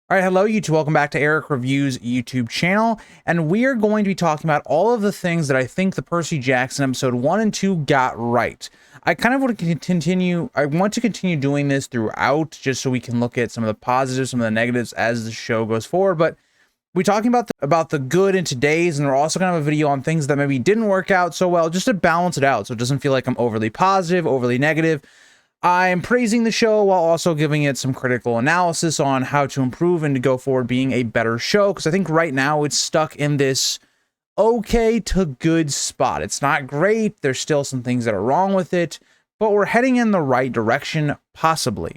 All right, hello YouTube. Welcome back to Eric Reviews YouTube channel, and we are going to be talking about all of the things that I think the Percy Jackson episode 1 and 2 got right. I kind of want to continue doing this throughout, just so we can look at some of the positives, some of the negatives as the show goes forward. But we're talking about the good in today's, and we're also going to have a video on things that maybe didn't work out so well, just to balance it out, so it doesn't feel like I'm overly positive, overly negative. I'm praising the show while also giving it some critical analysis on how to improve and to go forward being a better show, because I think right now it's stuck in this okay to good spot. It's not great. There's still some things that are wrong with it, but we're heading in the right direction, possibly.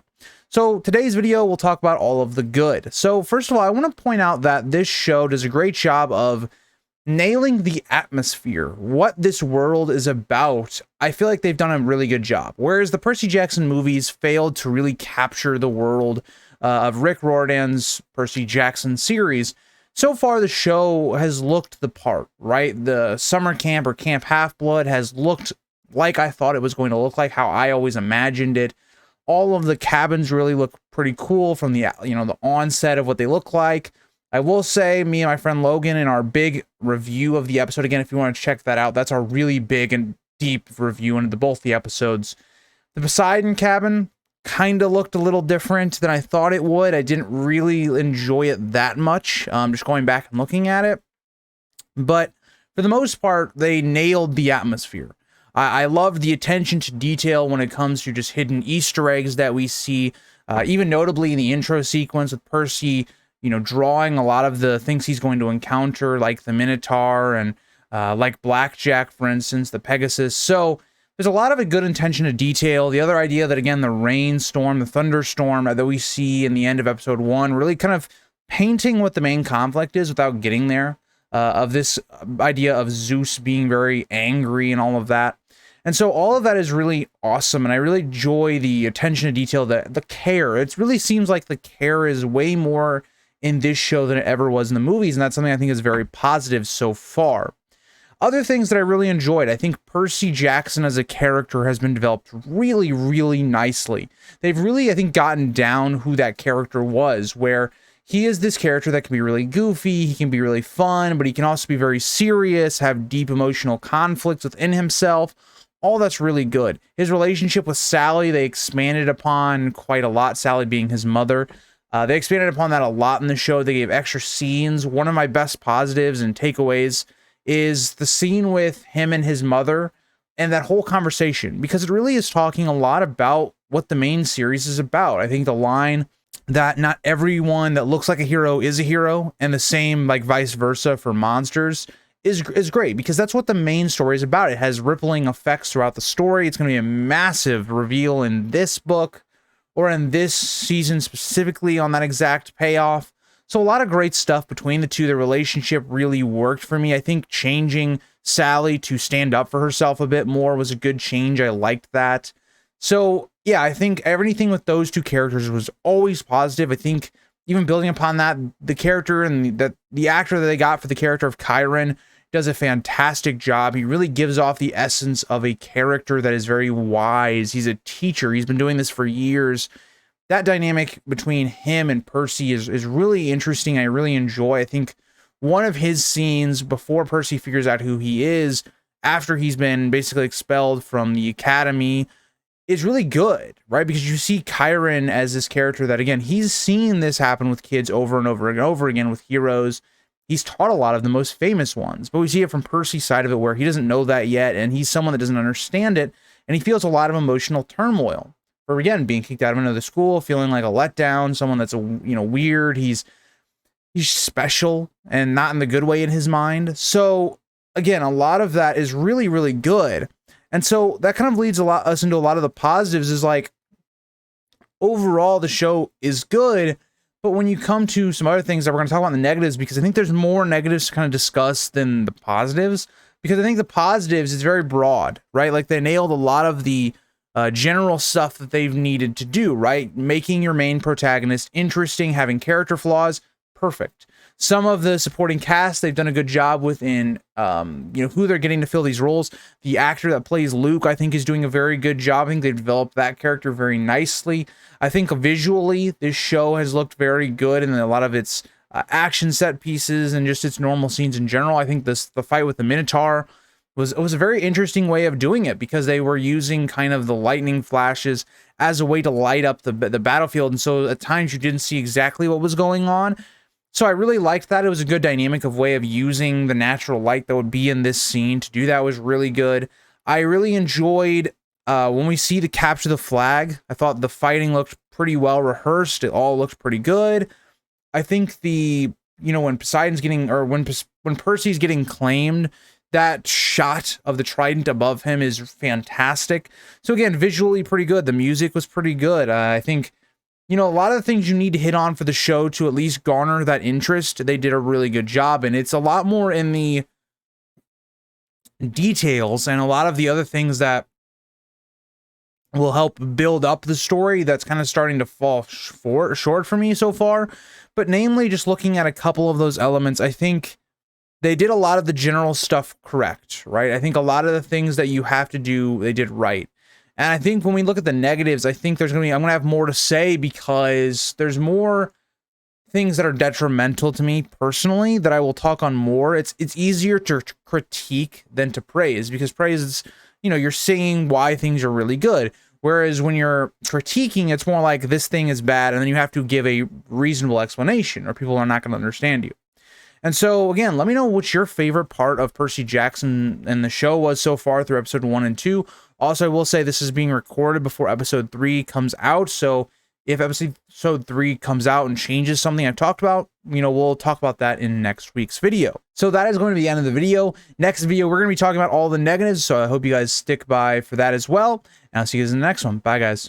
So today's video, we'll talk about all of the good. So first of all, I want to point out that this show does a great job of nailing the atmosphere, what this world is about. I feel like they've done a really good job. Whereas the Percy Jackson movies failed to really capture the world of Rick Riordan's Percy Jackson series, so far the show has looked the part, right? The summer camp or Camp Half-Blood has looked like I thought it was going to look like, how I always imagined it. All of the cabins really look pretty cool from the, the onset of what they look like. I will say, me and my friend Logan, in our big review of the episode, again, if you want to check that out, that's our really big and deep review into both the episodes. The Poseidon cabin kind of looked a little different than I thought it would. I didn't really enjoy it that much, just going back and looking at it. But for the most part, they nailed the atmosphere. I love the attention to detail when it comes to just hidden Easter eggs that we see, even notably in the intro sequence with Percy, drawing a lot of the things he's going to encounter, like the Minotaur and like Blackjack, for instance, the Pegasus. So there's a lot of a good attention to detail. The other idea that, again, the rainstorm, the thunderstorm that we see in the end of episode 1, really kind of painting what the main conflict is without getting there, of this idea of Zeus being very angry and all of that. And so all of that is really awesome, and I really enjoy the attention to detail, the care. It really seems like the care is way more in this show than it ever was in the movies, and that's something I think is very positive so far. Other things that I really enjoyed, I think Percy Jackson as a character has been developed really, really nicely. They've really, I think, gotten down who that character was, where he is this character that can be really goofy, he can be really fun, but he can also be very serious, have deep emotional conflicts within himself. All that's really good. His relationship with Sally, they expanded upon quite a lot, Sally being his mother. They expanded upon that a lot in the show. They gave extra scenes. One of my best positives and takeaways is the scene with him and his mother and that whole conversation, because it really is talking a lot about what the main series is about. I think the line that not everyone that looks like a hero is a hero, and the same, like, vice versa for monsters, is great, because that's what the main story is about. It has rippling effects throughout the story. It's going to be a massive reveal in this book, or in this season specifically, on that exact payoff. So a lot of great stuff between the two. The relationship really worked for me. I think changing Sally to stand up for herself a bit more was a good change. I liked that. So yeah, I think everything with those two characters was always positive. I think even building upon that, the character and the actor that they got for the character of Chiron does a fantastic job. He really gives off the essence of a character that is very wise. He's a teacher. He's been doing this for years. That dynamic between him and Percy is really interesting. I really enjoy. I think one of his scenes before Percy figures out who he is, after he's been basically expelled from the academy, is really good, right? Because you see Chiron as this character that, again, he's seen this happen with kids over and over and over again with heroes. He's taught a lot of the most famous ones, but we see it from Percy's side of it, where he doesn't know that yet, and he's someone that doesn't understand it, and he feels a lot of emotional turmoil. For, again, being kicked out of another school, feeling like a letdown, someone that's weird. He's special, and not in the good way in his mind. So again, a lot of that is really, really good, and so that kind of leads us into a lot of the positives. Is like, overall the show is good. But when you come to some other things that we're going to talk about, the negatives, because I think there's more negatives to kind of discuss than the positives, because I think the positives is very broad, right? Like, they nailed a lot of the general stuff that they've needed to do, right? Making your main protagonist interesting, having character flaws. perfect. Some of the supporting cast, they've done a good job within, who they're getting to fill these roles. The actor that plays Luke, I think, is doing a very good job. I think they've developed that character very nicely. I think visually, this show has looked very good, and a lot of its action set pieces and just its normal scenes in general. I think the fight with the Minotaur was a very interesting way of doing it, because they were using kind of the lightning flashes as a way to light up the battlefield, and so at times you didn't see exactly what was going on. So I really liked that. It was a good dynamic of way of using the natural light that would be in this scene to do that. Was really good. I really enjoyed when we see the capture the flag. I thought the fighting looked pretty well rehearsed. It all looked pretty good. I think when Poseidon's getting, or when Percy's getting claimed, that shot of the trident above him is fantastic. So again, visually pretty good. The music was pretty good. I think, a lot of the things you need to hit on for the show to at least garner that interest, they did a really good job. And it's a lot more in the details and a lot of the other things that will help build up the story that's kind of starting to fall short for me so far. But namely, just looking at a couple of those elements, I think they did a lot of the general stuff correct, right? I think a lot of the things that you have to do, they did right. And I think when we look at the negatives, I think I'm going to have more to say, because there's more things that are detrimental to me personally that I will talk on more. It's easier to critique than to praise, because praise is, you're saying why things are really good. Whereas when you're critiquing, it's more like this thing is bad, and then you have to give a reasonable explanation, or people are not going to understand you. And so, again, let me know what your favorite part of Percy Jackson and the show was so far through episode 1 and 2. Also, I will say this is being recorded before episode 3 comes out. So if episode 3 comes out and changes something I've talked about, we'll talk about that in next week's video. So that is going to be the end of the video. Next video, we're going to be talking about all the negatives. So I hope you guys stick by for that as well. And I'll see you guys in the next one. Bye, guys.